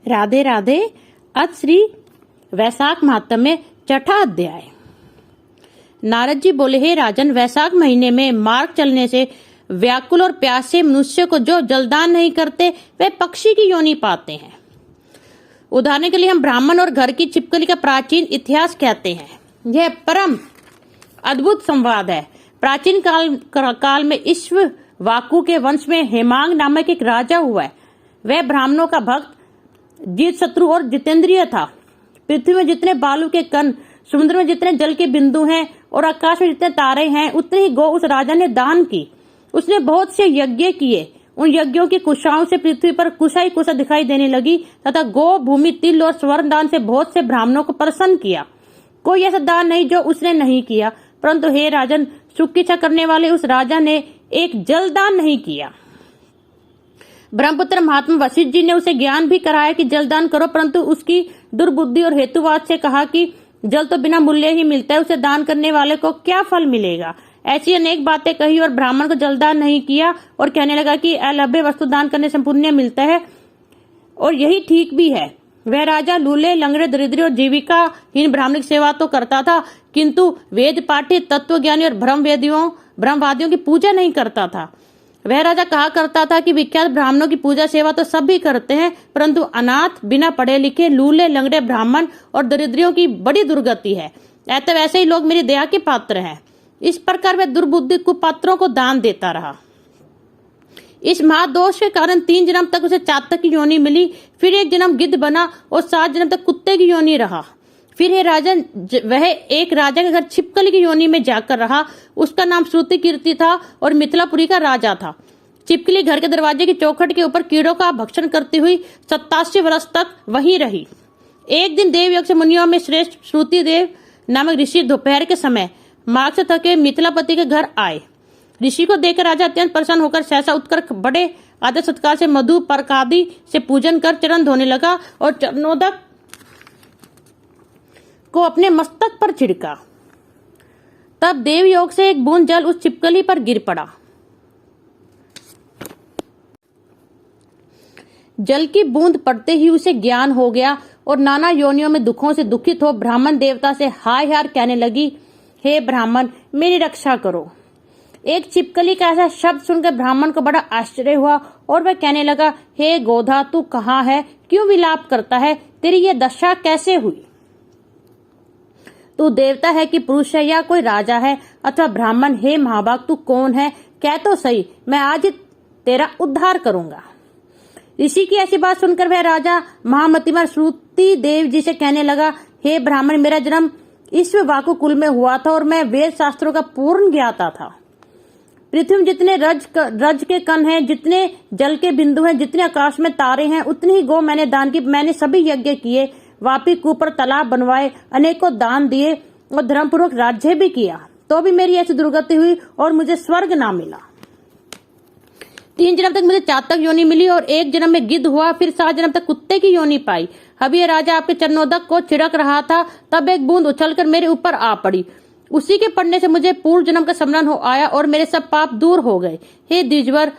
राधे राधे। आज श्री वैशाख महात्म्य में छठा अध्याय। नारद जी बोले, हे राजन, वैशाख महीने में मार्ग चलने से व्याकुल और प्यासे मनुष्य को जो जलदान नहीं करते वे पक्षी की योनि पाते हैं। उदाहरण के लिए हम ब्राह्मण और घर की छिपकली का प्राचीन इतिहास कहते हैं। यह परम अद्भुत संवाद है। प्राचीन काल में इक्ष्वाकु के वंश में हेमांग नामक एक राजा हुआ है। वह ब्राह्मणों का भक्त, जीत शत्रु और जितेंद्रिय था। पृथ्वी में जितने बालू के कण, समुद्र में जितने जल के बिंदु हैं और आकाश में जितने तारे हैं, उतनी ही गौ उस राजा ने दान की। उसने बहुत से यज्ञ किए। उन यज्ञों की कुशाओं से पृथ्वी पर कुशा ही कुशा दिखाई देने लगी तथा गौ, भूमि, तिल और स्वर्ण दान से बहुत से ब्राह्मणों को प्रसन्न किया। कोई ऐसा दान नहीं जो उसने नहीं किया। परंतु हे राजन, सुख की इच्छा करने वाले उस राजा ने एक जलदान नहीं किया। ब्रह्मपुत्र महात्मा वशिष्ठ जी ने उसे ज्ञान भी कराया कि जलदान करो, परंतु उसकी दुर्बुद्धि और हेतुवाद से कहा कि जल तो बिना मूल्य ही मिलता है, उसे दान करने वाले को क्या फल मिलेगा। ऐसी अनेक बातें कही और ब्राह्मण को जलदान नहीं किया और कहने लगा कि अलभ्य वस्तु दान करने से पुण्य मिलता है और यही ठीक भी है। वह राजा लूले, लंगड़े, दरिद्री और जीविकाहीन ब्राह्मण की सेवा तो करता था, किंतु वेद पाठी, तत्वज्ञानी और ब्रह्मवादियों की पूजा नहीं करता था। वह राजा कहा करता था कि विख्यात ब्राह्मणों की पूजा सेवा तो सब भी करते हैं, परंतु अनाथ, बिना पढ़े लिखे, लूले, लंगड़े ब्राह्मण और दरिद्रियों की बड़ी दुर्गति है। ऐसे वैसे ही लोग मेरी दया के पात्र हैं। इस प्रकार वह दुर्बुद्धि कुपात्रों को दान देता रहा। इस महादोष के कारण 3 जन्म तक उसे चातक की योनि मिली, फिर 1 जन्म गिद्ध बना और 7 जन्म तक कुत्ते की योनि रहा। फिर हे राजन, वह एक राजा के घर छिपकली की योनि में जाकर रहा। उसका नाम श्रुति कीर्ति था और मिथिलापुरी का राजा था। छिपकली घर के दरवाजे की चौखट के ऊपर कीड़ों का भक्षण करती हुई 87 वर्ष तक वहीं रही। एक दिन देवयोग से मुनियों में श्रेष्ठ श्रुति देव नामक ऋषि दोपहर के समय मार्ग से थके मिथिलापति के घर आए। ऋषि को देखकर राजा अत्यंत प्रसन्न होकर सहसा उठकर बड़े आदर सत्कार से मधु पर्क आदि से पूजन कर चरण धोने लगा और चरणोदक को अपने मस्तक पर छिड़का। तब देवयोग से एक बूंद जल उस छिपकली पर गिर पड़ा। जल की बूंद पड़ते ही उसे ज्ञान हो गया और नाना योनियों में दुखों से दुखित हो ब्राह्मण देवता से हाय हाय कहने लगी, हे ब्राह्मण, मेरी रक्षा करो। एक छिपकली का ऐसा शब्द सुनकर ब्राह्मण को बड़ा आश्चर्य हुआ और वह कहने लगा, हे गोधा, तू कहाँ है? क्यों विलाप करता है? तेरी ये दशा कैसे हुई? तू देवता है कि पुरुष है या कोई राजा है अथवा ब्राह्मण? हे महाभाग, तू कौन है? कह तो सही, मैं आज ही तेरा उद्धार करूंगा। ऋषि की ऐसी बात सुनकर वह राजा महामतिमान श्रुति देव जी से कहने लगा, हे ब्राह्मण, मेरा जन्म इक्ष्वाकु कुल में हुआ था और मैं वेद शास्त्रों का पूर्ण ज्ञाता था। पृथ्वी में जितने रज के कण हैं, जितने जल के बिंदु हैं, जितने आकाश में तारे हैं, उतनी ही गौ मैंने दान की। मैंने सभी यज्ञ किए, वापी कुप पर तालाब बनवाए, अनेकों दान दिए और धर्मपूर्वक राज्य भी किया, तो भी मेरी ऐसी दुर्गति हुई और मुझे स्वर्ग ना मिला। 3 जन्म तक मुझे चातक योनि मिली और 1 जन्म में गिद्ध हुआ, फिर 7 जन्म तक कुत्ते की योनि पाई। अभी राजा आपके चरणोदक को छिड़क रहा था, तब एक बूंद उछलकर मेरे ऊपर आ पड़ी। उसी के पड़ने से मुझे पूर्व जन्म का स्मरण हो आया और मेरे सब पाप दूर हो गए। हे द्विजवर,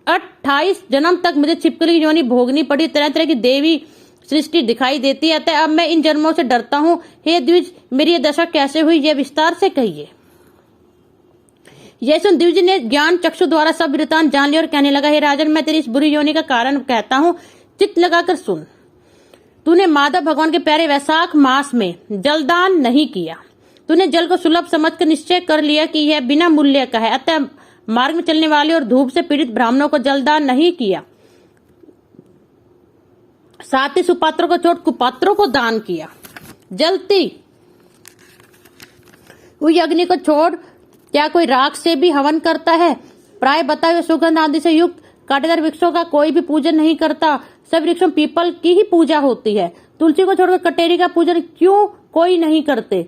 28 जन्म तक मुझे छिपकली की योनि भोगनी पड़ी। तरह तरह की देवी सृष्टि दिखाई देती है, अतः अब मैं इन जन्मों से डरता हूँ। हे द्विज, मेरी ये दशा कैसे हुई, यह विस्तार से कहिए। यह सुन द्विज ने ज्ञान चक्षु द्वारा सब वृत्तांत जान लिया और कहने लगा, हे राजन, मैं तेरी इस बुरी योनि का कारण कहता हूँ, चित्त लगाकर सुन। तूने माधव भगवान के प्यारे वैशाख मास में जलदान नहीं किया। तूने जल को सुलभ समझकर निश्चय कर लिया कि यह बिना मूल्य का है, अतः मार्ग में चलने वाले और धूप से पीड़ित ब्राह्मणों को जलदान नहीं किया। साथ ही सुपात्रों को छोड़ कुपात्रों को दान किया। जलती हुई अग्नि को छोड़ क्या कोई राख से भी हवन करता है? प्राय बताए हुए सुगंध आदि से युक्त कांटेदार वृक्षों का कोई भी पूजन नहीं करता। सब वृक्षों पीपल की ही पूजा होती है। तुलसी को छोड़कर कटेरी का पूजन क्यों कोई नहीं करते?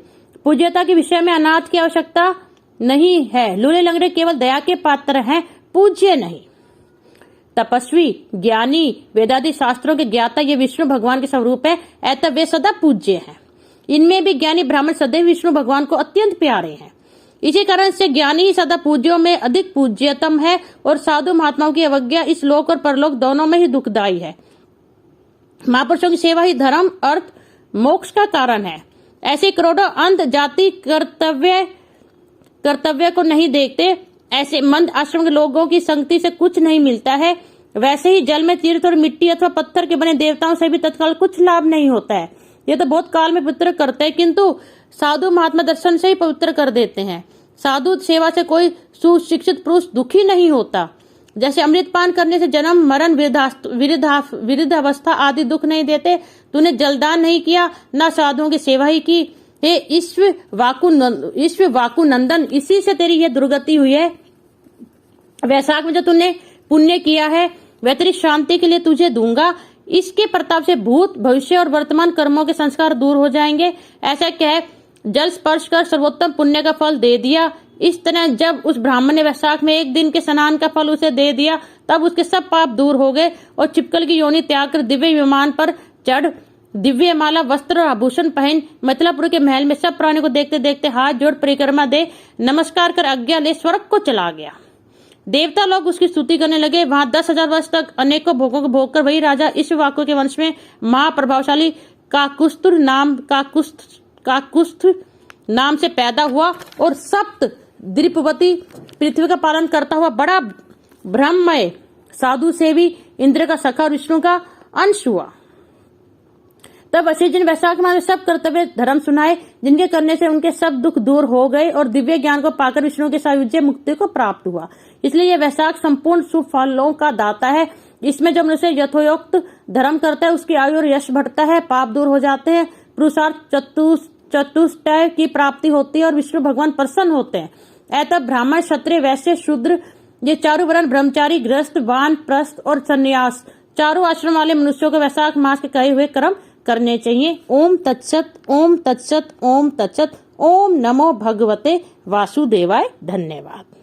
पूज्यता के विषय में अनाथ की आवश्यकता नहीं है। लूले लंगड़े केवल दया के पात्र हैं, पूज्य नहीं। तपस्वी, ज्ञानी, वेदादि शास्त्रों के ज्ञाता ये विष्णु भगवान के स्वरूप है, अतः वे सदा पूज्य हैं। इनमें भी ज्ञानी ब्राह्मण सदैव विष्णु भगवान को अत्यंत प्यारे हैं। इसी कारण से ज्ञानी ही सदा पूज्यों में अधिक पूज्यतम है और साधु महात्माओं की अवज्ञा इस लोक और परलोक दोनों में ही दुखदायी है। महापुरुषों की सेवा ही धर्म अर्थ मोक्ष का कारण है। ऐसे करोड़ों अंध जाति कर्तव्य को नहीं देखते। ऐसे मंद आश्रम के लोगों की संगति से कुछ नहीं मिलता है। वैसे ही जल में तीर्थ और मिट्टी अथवा पत्थर के बने देवताओं से भी तत्काल कुछ लाभ नहीं होता है। ये तो बहुत काल में पवित्र करते हैं, किंतु साधु महात्मा दर्शन से ही पवित्र कर देते हैं। साधु सेवा से कोई सुशिक्षित पुरुष दुखी नहीं होता। जैसे अमृतपान करने से जन्म मरण वृद्धावस्था आदि दुख नहीं देते। तूने जलदान नहीं किया, न साधुओं की सेवा ही की। हे ईश्व वाकु नंदन, इसी से तेरी यह दुर्गति हुई है। वैशाख में जो तूने पुण्य किया है वह तेरी शांति के लिए तुझे दूंगा। इसके प्रताप से भूत भविष्य और वर्तमान कर्मों के संस्कार दूर हो जाएंगे। ऐसा कह जल स्पर्श कर सर्वोत्तम पुण्य का फल दे दिया। इस तरह जब उस ब्राह्मण ने वैशाख में एक दिन के स्नान का फल उसे दे दिया, तब उसके सब पाप दूर हो गए और चिपकल की योनि त्याग कर दिव्य विमान पर चढ़ दिव्य माला वस्त्र और आभूषण पहन मिथिलापुर के महल में सब प्राणियों को देखते देखते हाथ जोड़ परिक्रमा दे नमस्कार कर आज्ञा ले स्वर्ग को चला गया। देवता लोग उसकी स्तुति करने लगे। वहां 10,000 वर्ष तक अनेकों भोगों को भोग कर वही राजा ईश्ववाकु के वंश में महाप्रभावशाली काकुस्थ नाम से पैदा हुआ और सप्त द्वीपवती पृथ्वी का पालन करता हुआ बड़ा ब्रह्ममय साधु से भी इंद्र का सखा और विष्णु का अंश हुआ। तब वशिष्ठ जी ने वैशाख माह में सब कर्तव्य धर्म सुनाए, जिनके करने से उनके सब दुख दूर हो गए और दिव्य ज्ञान को पाकर विष्णु के सायुज्य मुक्ति को प्राप्त हुआ। इसलिए यह वैशाख संपूर्ण शुभ फलों का दाता है। इसमें जब मनुष्य यथोक्त धर्म करता है उसकी आयु और यश बढ़ता है, पाप दूर हो जाते हैं, पुरुषार्थ चतुष्टय की प्राप्ति होती है और विष्णु भगवान प्रसन्न होते हैं। ऐतब ब्राह्मण क्षत्रिय वैश्य शूद्र ये चारों वर्ण ब्रह्मचारी गृहस्थ वानप्रस्थ और सन्यास चारों आश्रम वाले मनुष्यों को वैशाख मास के कहे हुए कर्म करने चाहिए। ओम तत्सत ओम तत्सत ओम तत्सत। ओम नमो भगवते वासुदेवाय। धन्यवाद।